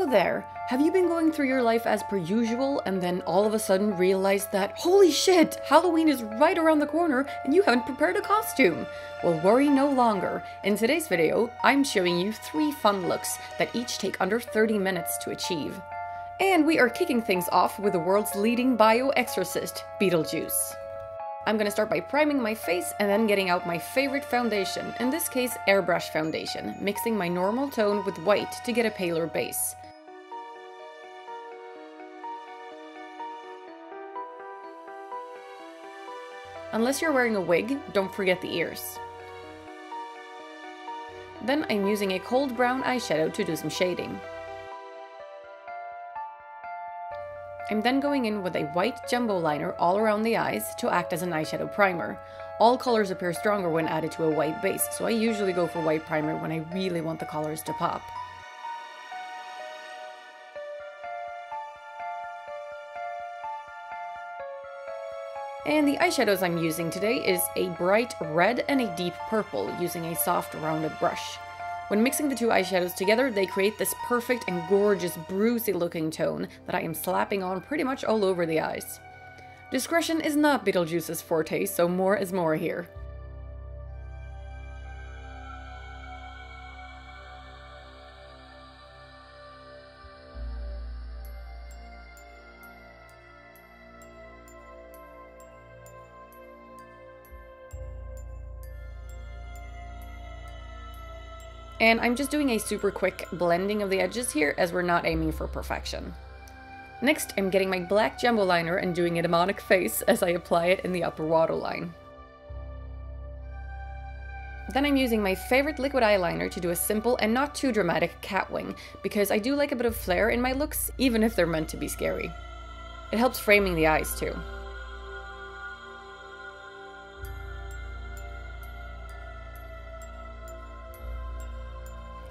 there! Have you been going through your life as per usual and then all of a sudden realized that, holy shit, Halloween is right around the corner and you haven't prepared a costume? Well, worry no longer. In today's video, I'm showing you 3 fun looks that each take under 30 minutes to achieve. And we are kicking things off with the world's leading bio-exorcist, Beetlejuice. I'm gonna start by priming my face and then getting out my favorite foundation, in this case airbrush foundation, mixing my normal tone with white to get a paler base. Unless you're wearing a wig, don't forget the ears. Then I'm using a cold brown eyeshadow to do some shading. I'm then going in with a white jumbo liner all around the eyes to act as an eyeshadow primer. All colors appear stronger when added to a white base, so I usually go for white primer when I really want the colors to pop. And the eyeshadows I'm using today is a bright red and a deep purple, using a soft rounded brush. When mixing the 2 eyeshadows together, they create this perfect and gorgeous bruisey looking tone that I am slapping on pretty much all over the eyes. Discretion is not Beetlejuice's forte, so more is more here. And I'm just doing a super quick blending of the edges here as we're not aiming for perfection. Next, I'm getting my black jumbo liner and doing a demonic face as I apply it in the upper waterline. Then I'm using my favorite liquid eyeliner to do a simple and not too dramatic cat wing, because I do like a bit of flair in my looks, even if they're meant to be scary. It helps framing the eyes too.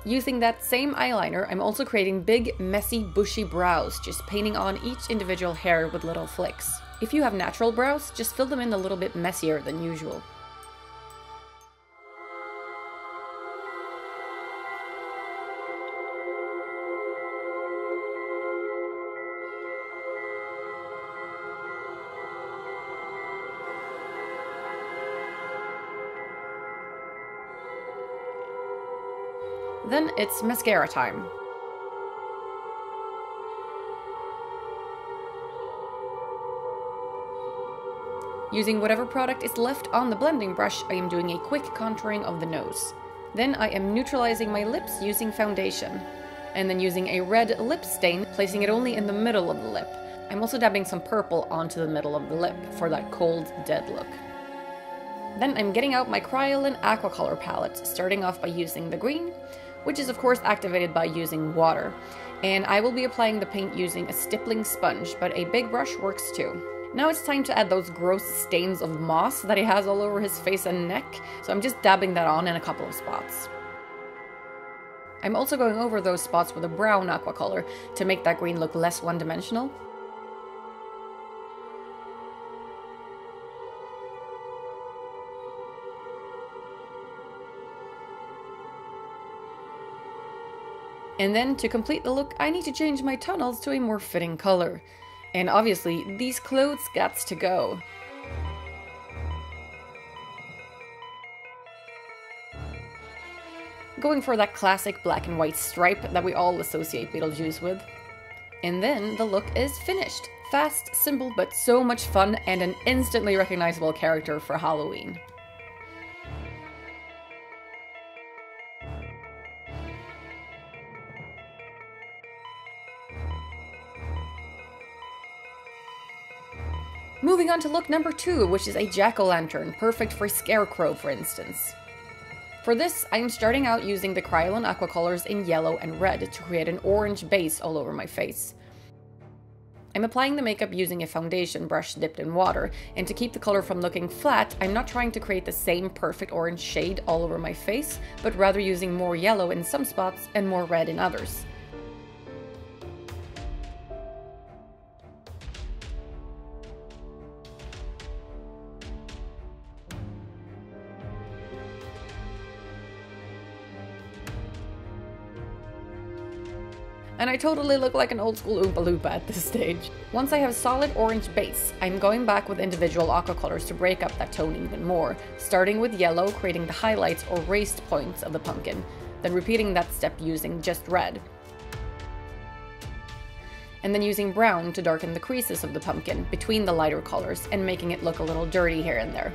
Using that same eyeliner, I'm also creating big, messy, bushy brows, just painting on each individual hair with little flicks. If you have natural brows, just fill them in a little bit messier than usual. Then it's mascara time. Using whatever product is left on the blending brush, I am doing a quick contouring of the nose. Then I am neutralizing my lips using foundation. And then using a red lip stain, placing it only in the middle of the lip. I'm also dabbing some purple onto the middle of the lip for that cold, dead look. Then I'm getting out my Kryolan Aquacolor palette, starting off by using the green, which is of course activated by using water. And I will be applying the paint using a stippling sponge, but a big brush works too. Now it's time to add those gross stains of moss that he has all over his face and neck, so I'm just dabbing that on in a couple of spots. I'm also going over those spots with a brown aquacolor to make that green look less one-dimensional. And then, to complete the look, I need to change my tunnels to a more fitting color. And obviously, these clothes gots to go. Going for that classic black and white stripe that we all associate Beetlejuice with. And then the look is finished. Fast, simple, but so much fun, and an instantly recognizable character for Halloween. Moving on to look number 2, which is a Jackolantern, perfect for Scarecrow for instance. For this, I am starting out using the Kryolan Aquacolors in yellow and red to create an orange base all over my face. I'm applying the makeup using a foundation brush dipped in water, and to keep the color from looking flat, I'm not trying to create the same perfect orange shade all over my face, but rather using more yellow in some spots and more red in others. And I totally look like an old school Oompa Loompa at this stage. Once I have a solid orange base, I'm going back with individual aqua colors to break up that tone even more, starting with yellow, creating the highlights or raised points of the pumpkin, then repeating that step using just red. And then using brown to darken the creases of the pumpkin between the lighter colors and making it look a little dirty here and there.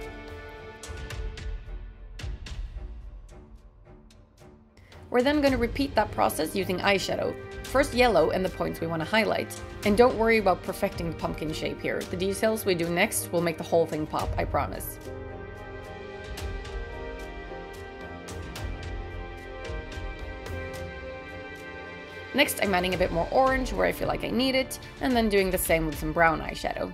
We're then going to repeat that process using eyeshadow. First yellow and the points we want to highlight. And don't worry about perfecting the pumpkin shape here. The details we do next will make the whole thing pop, I promise. Next, I'm adding a bit more orange where I feel like I need it, and then doing the same with some brown eyeshadow.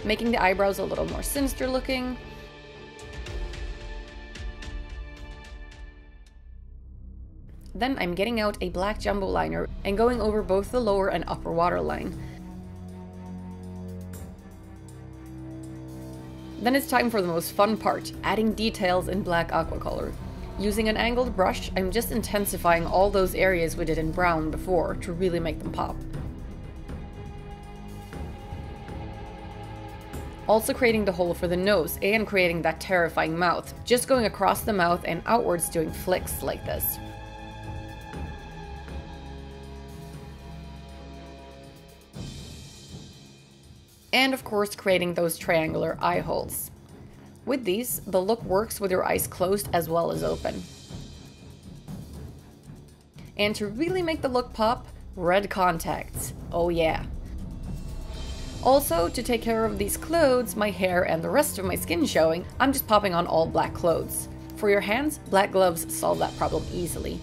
Making the eyebrows a little more sinister looking. Then I'm getting out a black jumbo liner and going over both the lower and upper waterline. Then it's time for the most fun part, adding details in black aqua color. Using an angled brush, I'm just intensifying all those areas we did in brown before to really make them pop. Also creating the hole for the nose and creating that terrifying mouth, just going across the mouth and outwards doing flicks like this. And of course creating those triangular eye holes. With these, the look works with your eyes closed as well as open. And to really make the look pop, red contacts. Oh yeah. Also, to take care of these clothes, my hair and the rest of my skin showing, I'm just popping on all black clothes. For your hands, black gloves solve that problem easily.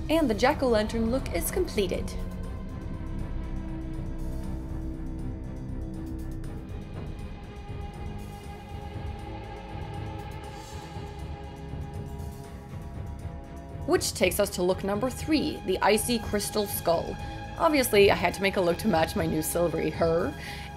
And the jack-o'-lantern look is completed. Which takes us to look number 3, the icy crystal skull. Obviously, I had to make a look to match my new silvery hair,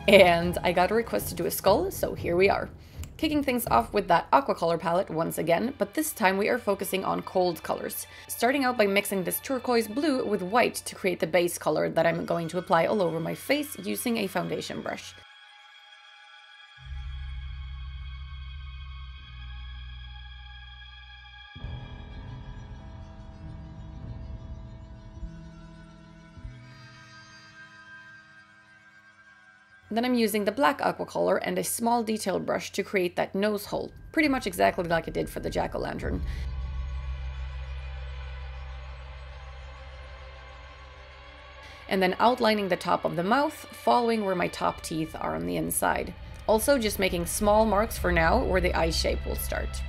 and I got a request to do a skull, so here we are. Kicking things off with that aqua color palette once again, but this time we are focusing on cold colors. Starting out by mixing this turquoise blue with white to create the base color that I'm going to apply all over my face using a foundation brush. Then I'm using the black aqua color and a small detail brush to create that nose hole, pretty much exactly like I did for the jack-o'-lantern. And then outlining the top of the mouth, following where my top teeth are on the inside. Also just making small marks for now where the eye shape will start.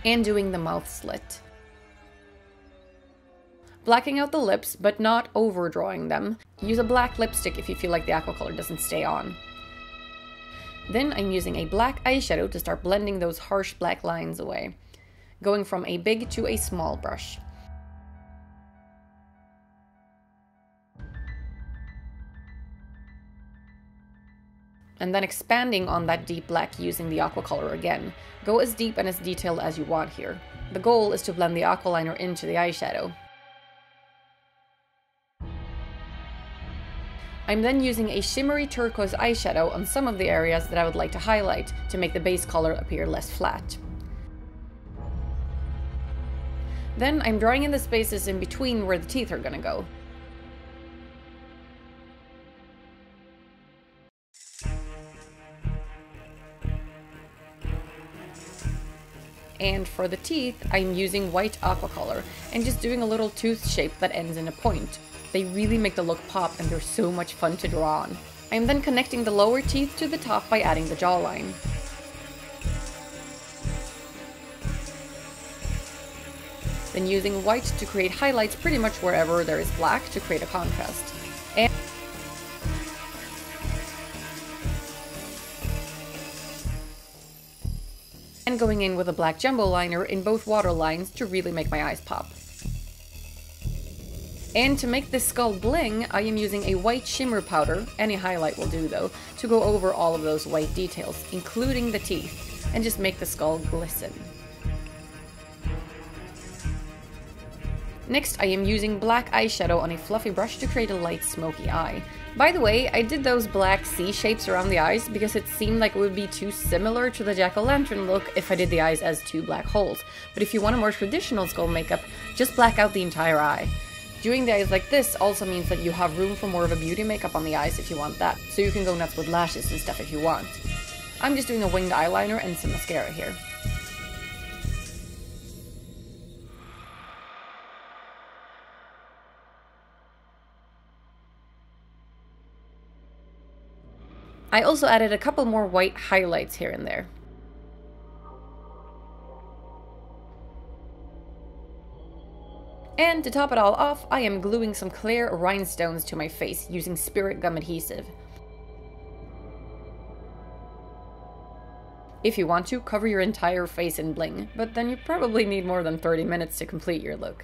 And doing the mouth slit. Blacking out the lips, but not overdrawing them. Use a black lipstick if you feel like the aqua color doesn't stay on. Then I'm using a black eyeshadow to start blending those harsh black lines away, going from a big to a small brush. And then expanding on that deep black using the aqua color again. Go as deep and as detailed as you want here. The goal is to blend the aqua liner into the eyeshadow. I'm then using a shimmery turquoise eyeshadow on some of the areas that I would like to highlight to make the base color appear less flat. Then I'm drawing in the spaces in between where the teeth are gonna go. And for the teeth, I'm using white aqua color and just doing a little tooth shape that ends in a point. They really make the look pop and they're so much fun to draw on. I am then connecting the lower teeth to the top by adding the jawline. Then using white to create highlights pretty much wherever there is black to create a contrast. And going in with a black jumbo liner in both water lines to really make my eyes pop. And to make this skull bling, I am using a white shimmer powder, any highlight will do though, to go over all of those white details, including the teeth. and just make the skull glisten. Next, I am using black eyeshadow on a fluffy brush to create a light smoky eye. By the way, I did those black C shapes around the eyes because it seemed like it would be too similar to the Jackolantern look if I did the eyes as two black holes. But if you want a more traditional skull makeup, just black out the entire eye. Doing the eyes like this also means that you have room for more of a beauty makeup on the eyes if you want that, so you can go nuts with lashes and stuff if you want. I'm just doing a winged eyeliner and some mascara here. I also added a couple more white highlights here and there. And to top it all off, I am gluing some clear rhinestones to my face using spirit gum adhesive. If you want to, cover your entire face in bling, but then you probably need more than 30 minutes to complete your look.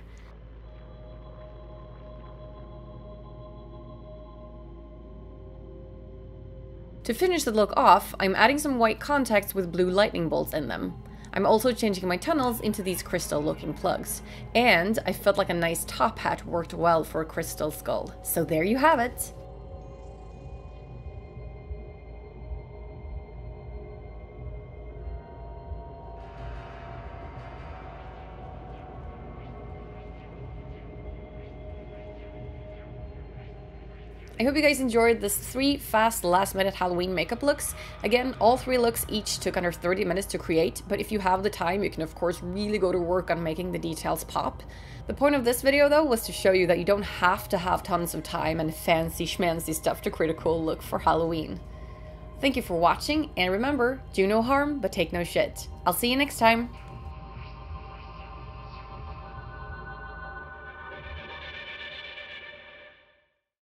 To finish the look off, I'm adding some white contacts with blue lightning bolts in them. I'm also changing my tunnels into these crystal looking plugs. And I felt like a nice top hat worked well for a crystal skull. So there you have it! I hope you guys enjoyed this 3 fast last-minute Halloween makeup looks. Again, all 3 looks each took under 30 minutes to create, but if you have the time, you can of course really go to work on making the details pop. The point of this video though was to show you that you don't have to have tons of time and fancy schmancy stuff to create a cool look for Halloween. Thank you for watching, and remember, do no harm, but take no shit. I'll see you next time!